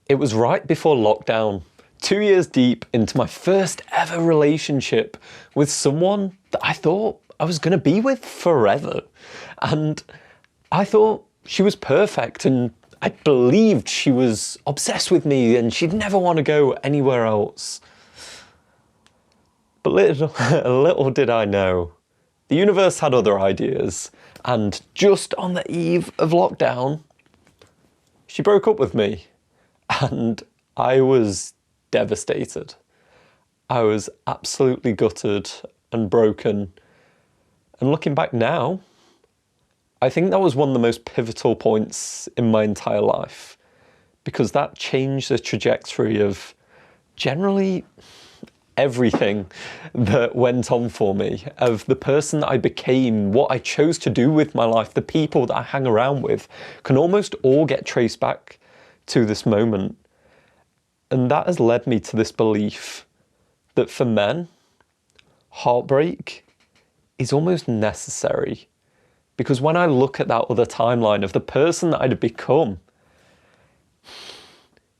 It was right before lockdown, 2 years deep into my first ever relationship with someone that I thought I was going to be with forever. And I thought she was perfect, and I believed she was obsessed with me and she'd never want to go anywhere else. But little did I know, the universe had other ideas, and just on the eve of lockdown, she broke up with me, and I was devastated. I was absolutely gutted and broken. And looking back now, I think that was one of the most pivotal points in my entire life, because that changed the trajectory of generally everything that went on for me, of the person that I became, what I chose to do with my life, the people that I hang around with, can almost all get traced back to this moment. And that has led me to this belief that for men, heartbreak is almost necessary. Because when I look at that other timeline of the person that I'd become,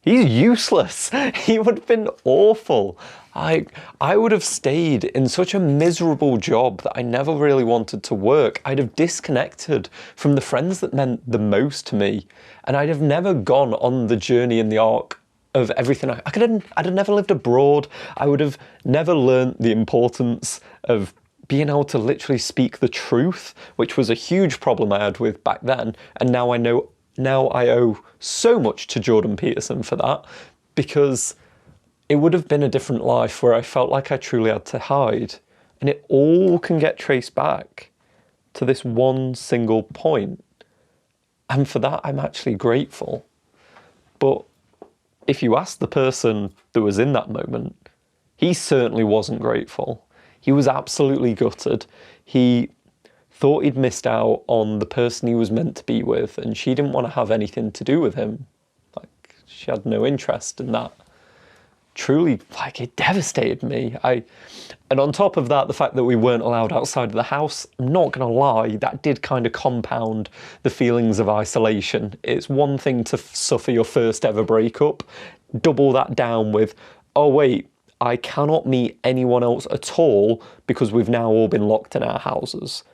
he's useless. He would have been awful. I would have stayed in such a miserable job that I never really wanted to work. I'd have disconnected from the friends that meant the most to me. And I'd have never gone on the journey and the arc of everything. I'd have never lived abroad. I would have never learnt the importance of being able to literally speak the truth, which was a huge problem I had with back then. And now I owe so much to Jordan Peterson for that, because it would have been a different life where I felt like I truly had to hide. And it all can get traced back to this one single point. And for that, I'm actually grateful. But if you ask the person that was in that moment, he certainly wasn't grateful. He was absolutely gutted. He thought he'd missed out on the person he was meant to be with, and she didn't want to have anything to do with him. Like, she had no interest in that. Truly, like, it devastated me. And on top of that, the fact that we weren't allowed outside of the house, I'm not going to lie, that did kind of compound the feelings of isolation. It's one thing to suffer your first ever breakup, double that down with, oh wait, I cannot meet anyone else at all because we've now all been locked in our houses.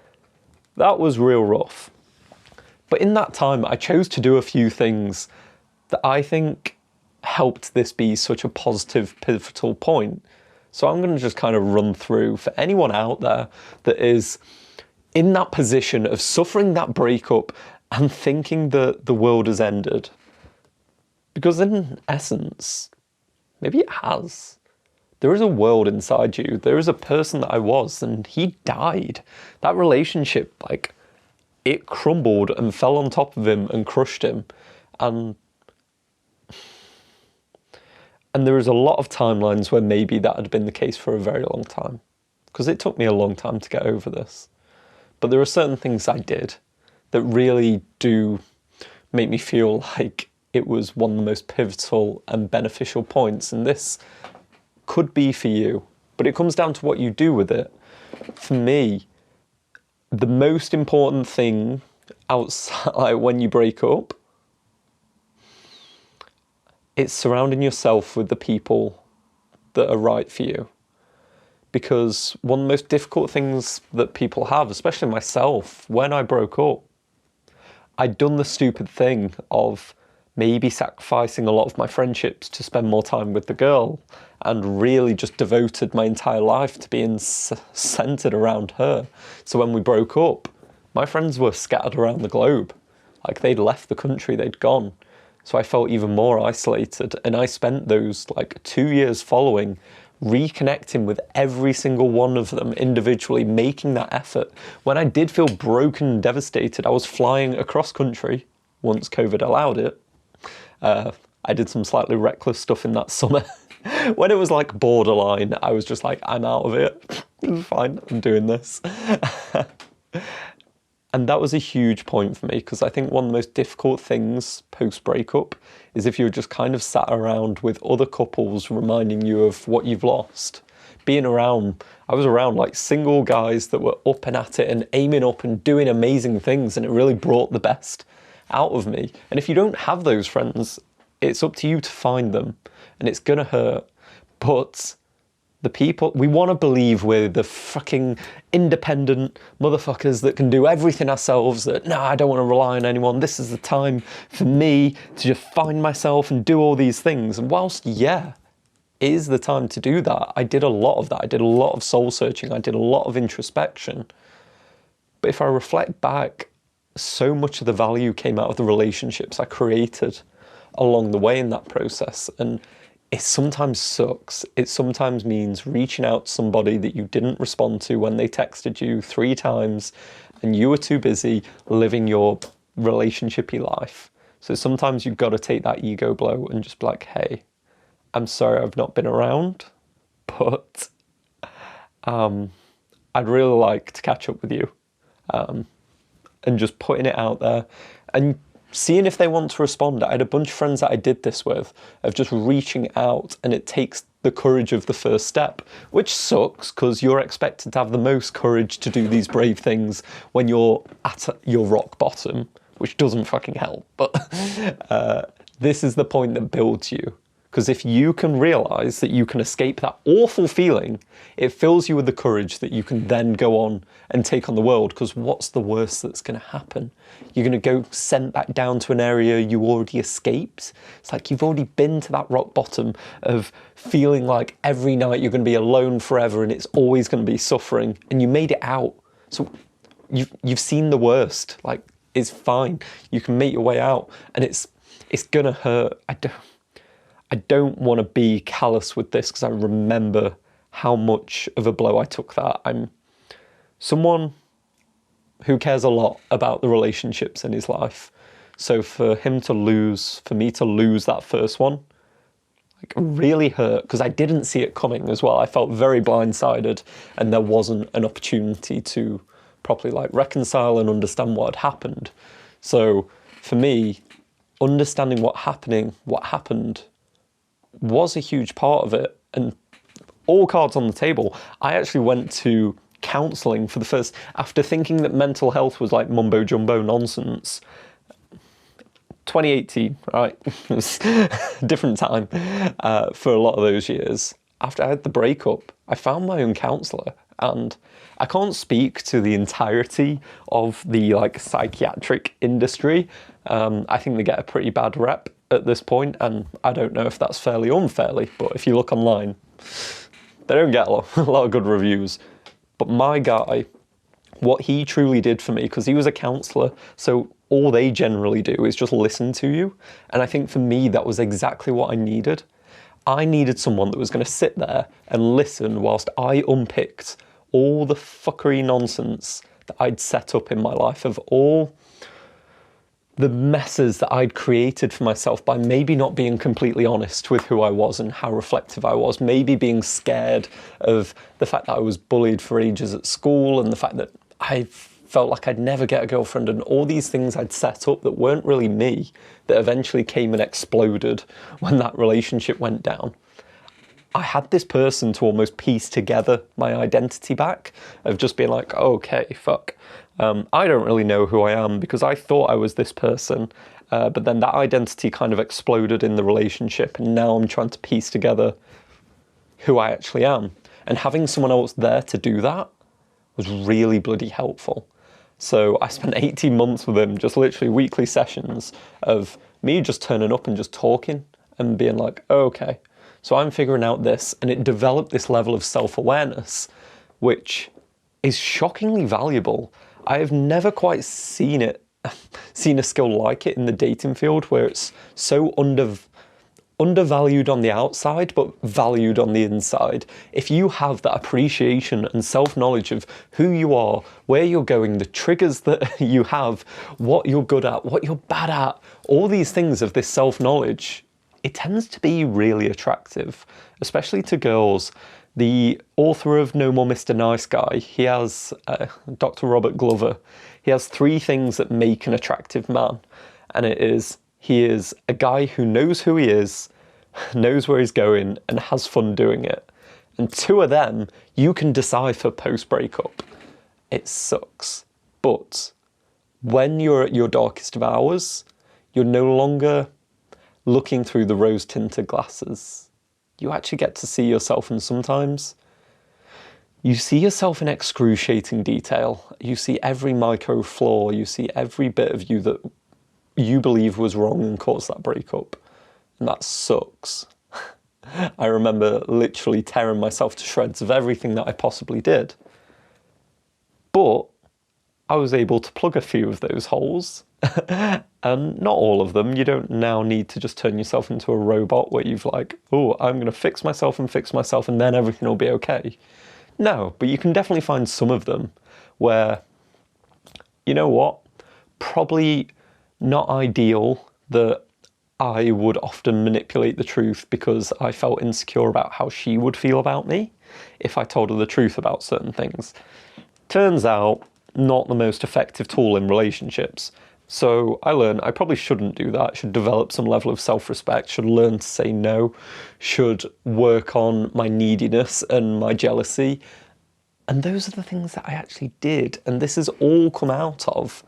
That was real rough. But in that time, I chose to do a few things that I think helped this be such a positive, pivotal point. So I'm going to just kind of run through for anyone out there that is in that position of suffering that breakup and thinking that the world has ended. Because in essence, maybe it has. There is a world inside you. There is a person that I was, and he died. That relationship, like, it crumbled and fell on top of him and crushed him. And there is a lot of timelines where maybe that had been the case for a very long time, because it took me a long time to get over this. But there are certain things I did that really do make me feel like it was one of the most pivotal and beneficial points, and this could be for you, but it comes down to what you do with it. For me, the most important thing outside when you break up, it's surrounding yourself with the people that are right for you. Because one of the most difficult things that people have, especially myself, when I broke up, I'd done the stupid thing of maybe sacrificing a lot of my friendships to spend more time with the girl, and really just devoted my entire life to being centered around her. So when we broke up, my friends were scattered around the globe. Like, they'd left the country, they'd gone. So I felt even more isolated, and I spent those 2 years following reconnecting with every single one of them individually, making that effort. When I did feel broken and devastated, I was flying across country once COVID allowed it. I did some slightly reckless stuff in that summer. When it was borderline, I was just like, I'm out of it. It's fine, I'm doing this. And that was a huge point for me, because I think one of the most difficult things post-breakup is if you're just kind of sat around with other couples reminding you of what you've lost. I was around single guys that were up and at it and aiming up and doing amazing things, and it really brought the best out of me. And if you don't have those friends, It's up to you to find them, and it's gonna hurt. But the people, we want to believe we're the fucking independent motherfuckers that can do everything ourselves, that, nah, I don't want to rely on anyone. This is the time for me to just find myself and do all these things. And whilst, yeah, it is the time to do that, I did a lot of that. I did a lot of soul searching. I did a lot of introspection. But if I reflect back, so much of the value came out of the relationships I created along the way in that process. And it sometimes sucks. It sometimes means reaching out to somebody that you didn't respond to when they texted you 3 times and you were too busy living your relationshipy life. So sometimes you've got to take that ego blow and just be like, hey, I'm sorry I've not been around, but I'd really like to catch up with you. And just putting it out there and seeing if they want to respond. I had a bunch of friends that I did this with, of just reaching out, and it takes the courage of the first step, which sucks because you're expected to have the most courage to do these brave things when you're at your rock bottom, which doesn't fucking help. But this is the point that builds you. Because if you can realise that you can escape that awful feeling, it fills you with the courage that you can then go on and take on the world. Because what's the worst that's going to happen? You're going to go sent back down to an area you already escaped. It's like you've already been to that rock bottom of feeling like every night you're going to be alone forever and it's always going to be suffering. And you made it out. So you've seen the worst. Like, it's fine. You can make your way out. And it's going to hurt. I don't want to be callous with this because I remember how much of a blow I took that. I'm someone who cares a lot about the relationships in his life. So for me to lose that first one, like, really hurt because I didn't see it coming as well. I felt very blindsided and there wasn't an opportunity to properly like reconcile and understand what had happened. So for me, understanding what happened was a huge part of it, and all cards on the table. I actually went to counselling for the first, after thinking that mental health was like mumbo jumbo nonsense. 2018, right? It was a different time for a lot of those years. After I had the breakup, I found my own counsellor, and I can't speak to the entirety of the like psychiatric industry. I think they get a pretty bad rep at this point, and I don't know if that's fairly or unfairly, but if you look online, they don't get a lot of good reviews. But my guy, what he truly did for me, because he was a counsellor, so all they generally do is just listen to you. And I think for me, that was exactly what I needed. I needed someone that was going to sit there and listen whilst I unpicked all the fuckery nonsense that I'd set up in my life, of all the messes that I'd created for myself by maybe not being completely honest with who I was and how reflective I was, maybe being scared of the fact that I was bullied for ages at school and the fact that I felt like I'd never get a girlfriend, and all these things I'd set up that weren't really me, that eventually came and exploded when that relationship went down. I had this person to almost piece together my identity back, of just being like, okay, fuck. I don't really know who I am because I thought I was this person, but then that identity kind of exploded in the relationship, and now I'm trying to piece together who I actually am. And having someone else there to do that was really bloody helpful. So I spent 18 months with him, just literally weekly sessions of me just turning up and just talking and being like, oh, okay, so I'm figuring out this. And it developed this level of self-awareness, which is shockingly valuable. I have never quite seen a skill like it in the dating field, where it's so undervalued on the outside, but valued on the inside. If you have that appreciation and self-knowledge of who you are, where you're going, the triggers that you have, what you're good at, what you're bad at, all these things of this self-knowledge, it tends to be really attractive, especially to girls. The author of No More Mr. Nice Guy, he has, Dr. Robert Glover, he has 3 things that make an attractive man. And it is, he is a guy who knows who he is, knows where he's going, and has fun doing it. And 2 of them, you can decipher post-breakup. It sucks. But when you're at your darkest of hours, you're no longer looking through the rose-tinted glasses, you actually get to see yourself, and sometimes you see yourself in excruciating detail. You see every micro flaw, you see every bit of you that you believe was wrong and caused that breakup. And that sucks. I remember literally tearing myself to shreds of everything that I possibly did. But I was able to plug a few of those holes. And not all of them. You don't now need to just turn yourself into a robot where you've like, oh, I'm going to fix myself and then everything will be okay. No, but you can definitely find some of them where, you know what, probably not ideal that I would often manipulate the truth because I felt insecure about how she would feel about me if I told her the truth about certain things. Turns out, not the most effective tool in relationships. So I learned I probably shouldn't do that, should develop some level of self-respect, should learn to say no, should work on my neediness and my jealousy. And those are the things that I actually did. And this has all come out of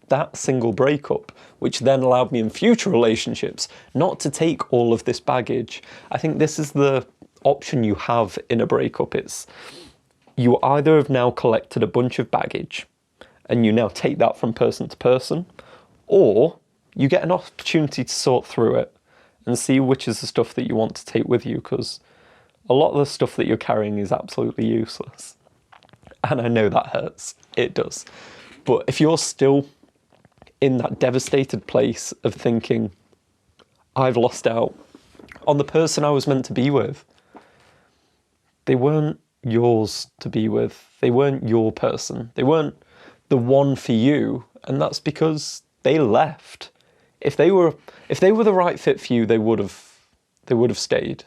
that single breakup, which then allowed me in future relationships not to take all of this baggage. I think this is the option you have in a breakup. It's you either have now collected a bunch of baggage and you now take that from person to person, or you get an opportunity to sort through it and see which is the stuff that you want to take with you, because a lot of the stuff that you're carrying is absolutely useless. And I know that hurts. It does. But if you're still in that devastated place of thinking, I've lost out on the person I was meant to be with, they weren't yours to be with. They weren't your person. They weren't the one for you. And that's because they left. If they were the right fit for you, they would have stayed.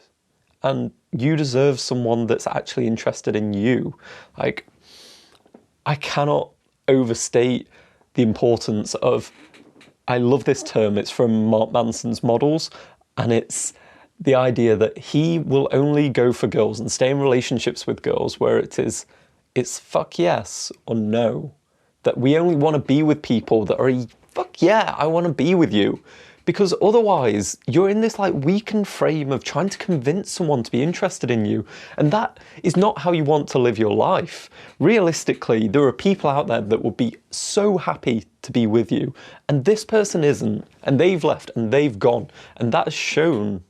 And you deserve someone that's actually interested in you. Like, I cannot overstate the importance of, I love this term, it's from Mark Manson's Models, and it's the idea that he will only go for girls and stay in relationships with girls where it's fuck yes or no. That we only want to be with people that are, fuck yeah, I want to be with you. Because otherwise, you're in this like weakened frame of trying to convince someone to be interested in you. And that is not how you want to live your life. Realistically, there are people out there that would be so happy to be with you. And this person isn't. And they've left and they've gone. And that has shown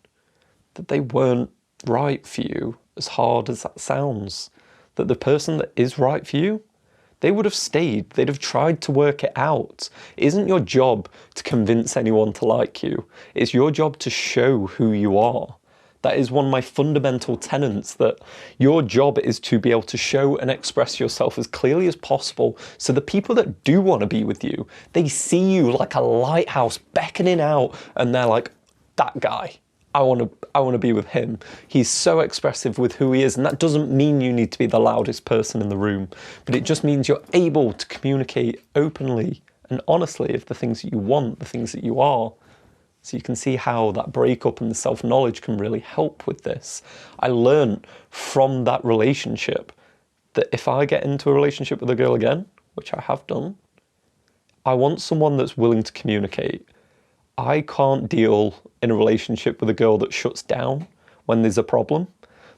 that they weren't right for you, as hard as that sounds. That the person that is right for you, they would have stayed. They'd have tried to work it out. It isn't your job to convince anyone to like you. It's your job to show who you are. That is one of my fundamental tenets, that your job is to be able to show and express yourself as clearly as possible, so the people that do want to be with you, they see you like a lighthouse beckoning out and they're like, that guy, I want to be with him. He's so expressive with who he is, and that doesn't mean you need to be the loudest person in the room, but it just means you're able to communicate openly and honestly of the things that you want, the things that you are. So you can see how that breakup and the self-knowledge can really help with this. I learned from that relationship that if I get into a relationship with a girl again, which I have done, I want someone that's willing to communicate. I can't deal in a relationship with a girl that shuts down when there's a problem.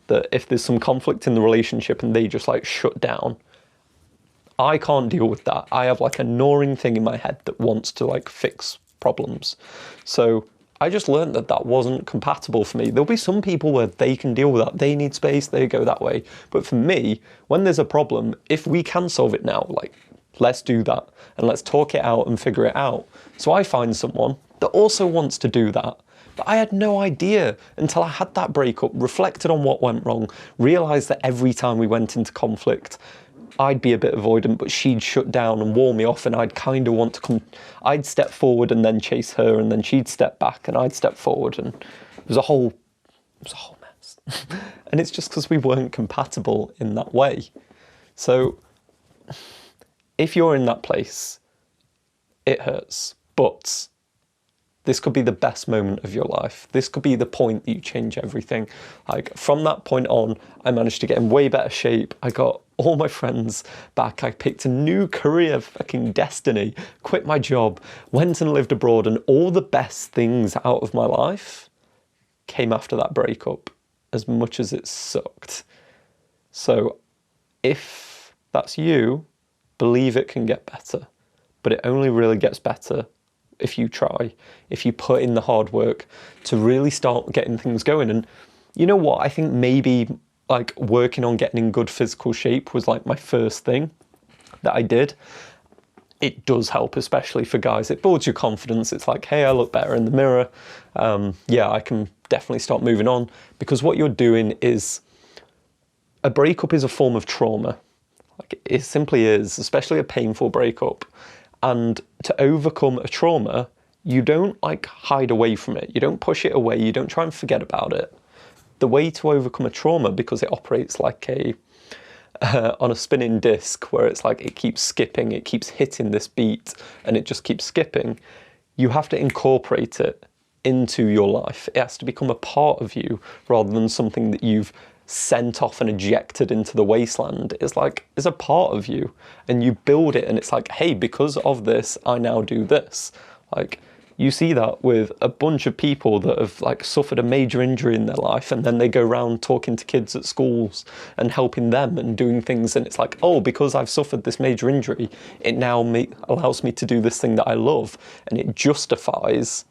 That if there's some conflict in the relationship and they just like shut down, I can't deal with that. I have like a gnawing thing in my head that wants to like fix problems. So I just learned that that wasn't compatible for me. There'll be some people where they can deal with that. They need space, they go that way. But for me, when there's a problem, if we can solve it now, like, let's do that and let's talk it out and figure it out. So I find someone that also wants to do that. But I had no idea until I had that breakup, reflected on what went wrong, realised that every time we went into conflict, I'd be a bit avoidant, but she'd shut down and wall me off, and I'd kind of want to come. I'd step forward and then chase her, and then she'd step back and I'd step forward, and it was a whole mess. And it's just because we weren't compatible in that way. So if you're in that place, it hurts, but This could be the best moment of your life. This could be the point that you change everything. Like, from that point on, I managed to get in way better shape. I got all my friends back. I picked a new career, fucking destiny, quit my job, went and lived abroad, and all the best things out of my life came after that breakup, as much as it sucked. So if that's you, believe it can get better. But it only really gets better if you try, if you put in the hard work to really start getting things going. And you know what? I think maybe like working on getting in good physical shape was like my first thing that I did. It does help, especially for guys. It builds your confidence. It's like, hey, I look better in the mirror. Yeah, I can definitely start moving on, because what you're doing is, a breakup is a form of trauma. Like, it simply is, especially a painful breakup. And to overcome a trauma, you don't like hide away from it. You don't push it away. You don't try and forget about it. The way to overcome a trauma, because it operates like a on a spinning disc, where it's like it keeps skipping, it keeps hitting this beat, and it just keeps skipping. You have to incorporate it into your life. It has to become a part of you rather than something that you've sent off and ejected into the wasteland. It's like, it's a part of you, and you build it, and it's like, hey, because of this, I now do this. Like, you see that with a bunch of people that have like suffered a major injury in their life, and then they go around talking to kids at schools and helping them and doing things, and it's like, oh, because I've suffered this major injury, it now allows me to do this thing that I love, and it justifies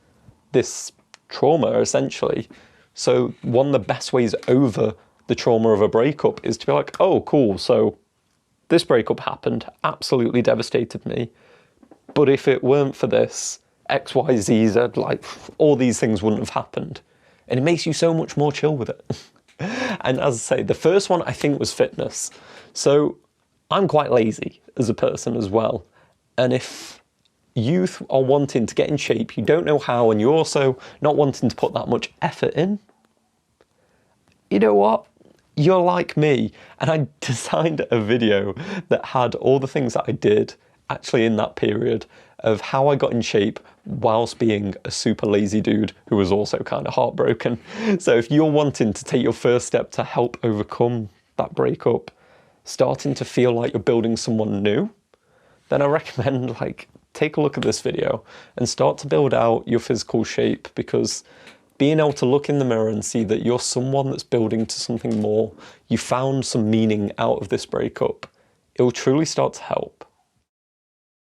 this trauma, essentially. So one of the best ways over the trauma of a breakup is to be like, oh, cool, so this breakup happened, absolutely devastated me, but if it weren't for this, X, Y, Z, Z, like, all these things wouldn't have happened. And it makes you so much more chill with it. And as I say, the first one I think was fitness. So I'm quite lazy as a person as well. And if you are wanting to get in shape, you don't know how, and you're also not wanting to put that much effort in, you know what? You're like me. And I designed a video that had all the things that I did actually in that period of how I got in shape whilst being a super lazy dude who was also kind of heartbroken. So if you're wanting to take your first step to help overcome that breakup, starting to feel like you're building someone new, then I recommend like take a look at this video and start to build out your physical shape, because being able to look in the mirror and see that you're someone that's building to something more, you found some meaning out of this breakup, it will truly start to help.